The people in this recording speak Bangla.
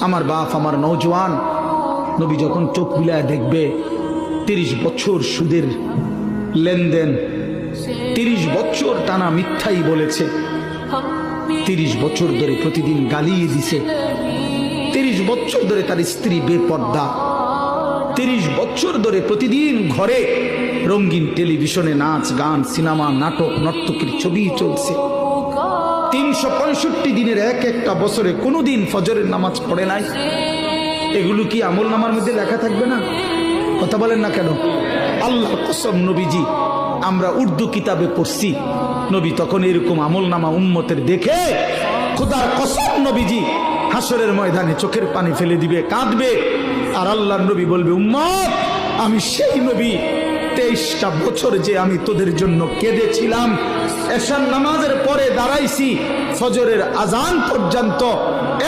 আমার বাপ আমার নওজোয়ান নবী যখন চোখ মিলায় দেখবে 30 বছর সুদের লেনদেন, 30 বছর টানা মিথ্যাই বলেছে, 30 বছর ধরে প্রতিদিন গালিয়ে দিছে, 30 বছর ধরে তার স্ত্রী বেপর্দা, 30 বছর ধরে প্রতিদিন ঘরে রঙিন টেলিভিশনে নাচ গান সিনেমা নাটক নর্তকীর ছবি চলছে, 365 দিনের এক একটা বছরে কোনোদিন ফজরের নামাজ পড়ে নাই। এগুলো কি আমল নামার মধ্যে লেখা থাকবে না? কথা বলেন না কেন? আল্লাহর কসম নবীজি, আমরা উর্দু কিতাবে পড়ছি, নবী তখন এরকম আমল নামা উম্মতের দেখে খোদার কসম নবীজি হাসরের ময়দানে চোখের পানি ফেলে দিবে, কাঁদবে, আর আল্লাহর নবী বলবে, উম্মত আমি সেই নবী, 23টা বছর যে আমি তোদের জন্য কেঁদেছিলাম, এশার নামাজের পরে দাঁড়াইছি ফজরের আজান পর্যন্ত